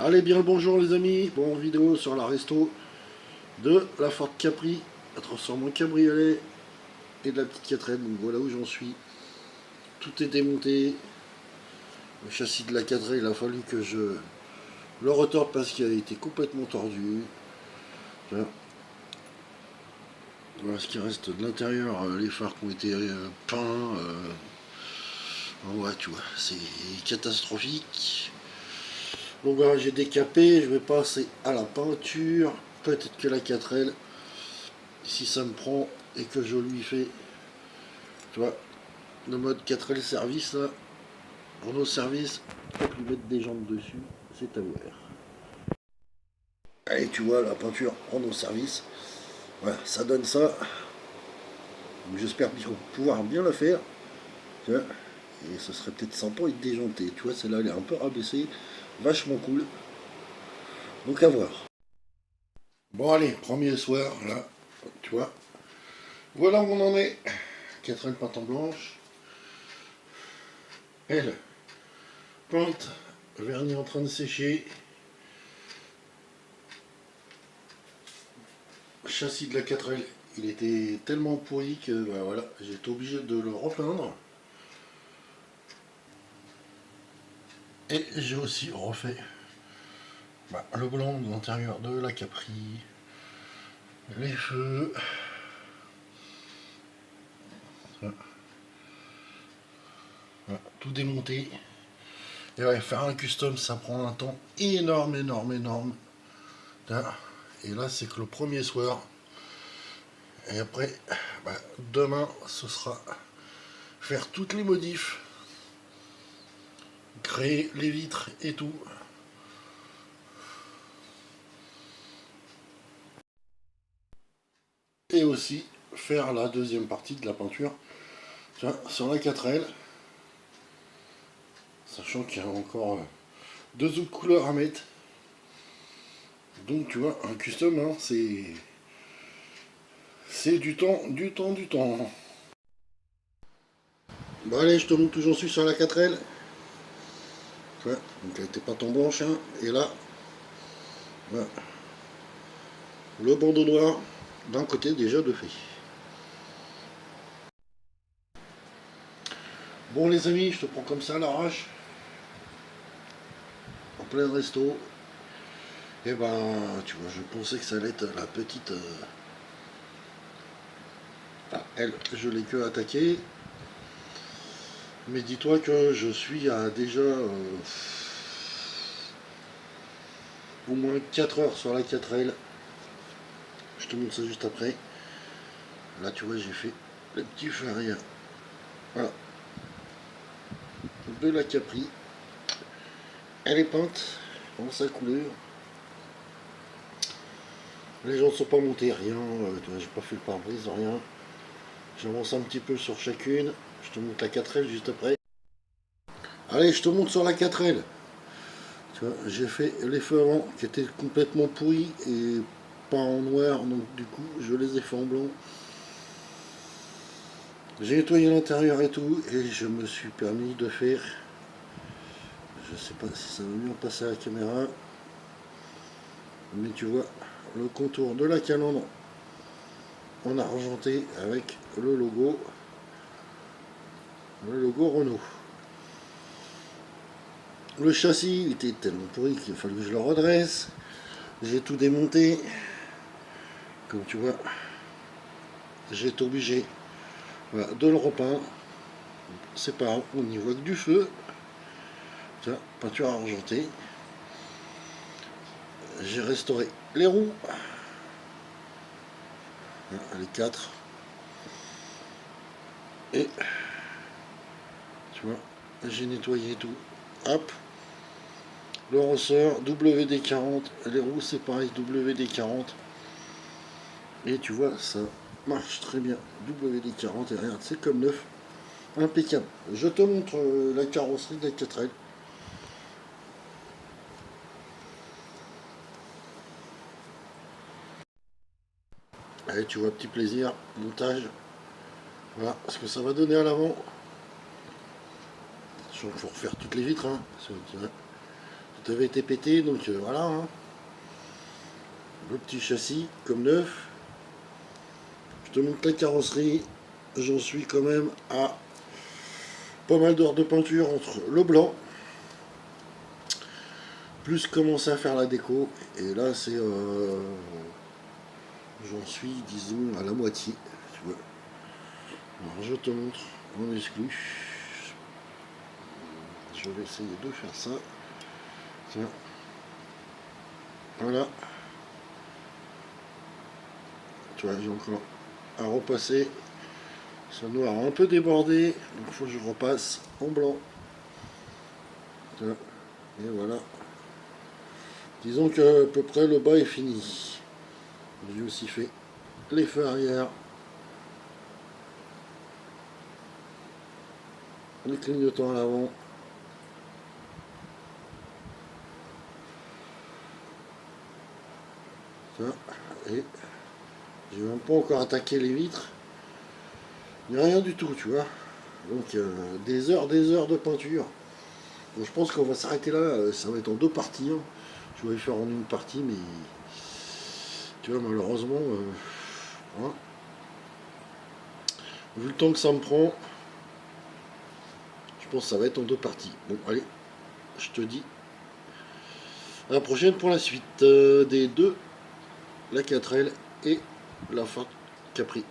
Allez, bien le bonjour les amis, bon vidéo sur la resto de la Ford Capri, la transforme en cabriolet et de la petite 4L, donc voilà où j'en suis. Tout est démonté, le châssis de la 4L, il a fallu que je le retorde parce qu'il a été complètement tordu. Voilà ce qui reste de l'intérieur, les phares qui ont été peints, ouais tu vois, c'est catastrophique. Donc voilà, j'ai décapé, je vais passer à la peinture. Peut-être que la 4L, si ça me prend et que je lui fais, tu vois, le mode 4L service là, en service, pour lui mettre des jambes dessus, c'est à voir. Allez, tu vois, la peinture en service, voilà, ça donne ça. J'espère pouvoir bien la faire. Tu vois, et ce serait peut-être sympa et déjanté. Tu vois, celle-là, elle est un peu rabaissée, vachement cool. Donc à voir. Bon allez, premier soir, là, tu vois. Voilà où on en est. 4L peinte en blanche. Elle, peinte, vernis en train de sécher. Châssis de la 4L, il était tellement pourri que bah, voilà, j'ai été obligé de le repeindre. Et j'ai aussi refait le blanc de l'intérieur de la Capri, les feux. Voilà, tout démonté. Et ouais, faire un custom, ça prend un temps énorme, énorme, énorme. Et là, c'est que le premier soir. Et après, demain, ce sera faire toutes les modifs, créer les vitres et tout. Et aussi faire la deuxième partie de la peinture sur la 4L. Sachant qu'il y a encore deux autres couleurs à mettre. Donc tu vois, un custom, hein, c'est du temps, du temps, du temps. Bon allez, je te montre où j'en suis sur la 4L. Ouais, donc elle était pas tant blanche, hein. Et là, voilà, le bandeau noir d'un côté déjà de fait. Bon les amis, je te prends comme ça à l'arrache, en plein resto. Et ben, tu vois, je pensais que ça allait être la petite... elle, je l'ai que attaquée. Mais dis-toi que je suis à déjà au moins 4 heures sur la 4L. Je te montre ça juste après. Là, tu vois, j'ai fait le petit feu arrière. Voilà. De la Capri. Elle est peinte en sa couleur. Les gens ne sont pas montés, rien. J'ai pas fait le pare-brise, rien. J'avance un petit peu sur chacune. Je te montre la 4L juste après. Allez, je te montre sur la 4L. Tu vois, j'ai fait les feux avant qui étaient complètement pourris et pas en noir, donc du coup, je les ai fait en blanc. J'ai nettoyé l'intérieur et tout, et je me suis permis de faire, je sais pas si ça va bien passer à la caméra, mais tu vois le contour de la calandre en argenté avec le logo Renault. Le châssis était tellement pourri qu'il a fallu que je le redresse. J'ai tout démonté, comme tu vois, j'ai été obligé de le repeindre. C'est pas grave, on n'y voit que du feu. Tiens, peinture argentée. J'ai restauré les roues. Les 4. Et tu vois, j'ai nettoyé tout. Hop. Le ressort WD-40. Les roues c'est pareil, WD-40. Et tu vois, ça marche très bien. WD-40 et regarde, c'est comme neuf. Impeccable. Je te montre la carrosserie de la 4L. Allez, tu vois, petit plaisir, montage. Voilà ce que ça va donner à l'avant. Il faut refaire toutes les vitres. Hein. Tout tout avait été pété, donc voilà. Hein. Le petit châssis comme neuf. Je te montre la carrosserie. J'en suis quand même à pas mal d'heures de peinture entre le blanc, plus commencer à faire la déco. Et là, c'est j'en suis, disons, à la moitié. Tu vois. Alors, je te montre en exclu. Je vais essayer de faire ça. Tiens. Voilà. Tu vois, j'ai encore à repasser. Ce noir a un peu débordé, donc il faut que je repasse en blanc. Tiens. Et voilà. Disons que à peu près le bas est fini. J'ai aussi fait les feux arrière. Les clignotants à l'avant. Et j'ai même pas encore attaqué les vitres. Il n'y a rien du tout, tu vois. Donc des heures de peinture. Donc, je pense qu'on va s'arrêter là. Ça va être en deux parties. Hein. Je vais le faire en une partie, mais tu vois, malheureusement, hein, vu le temps que ça me prend, je pense que ça va être en deux parties. Bon, allez, je te dis à la prochaine pour la suite des deux, la 4L et la Ford Capri.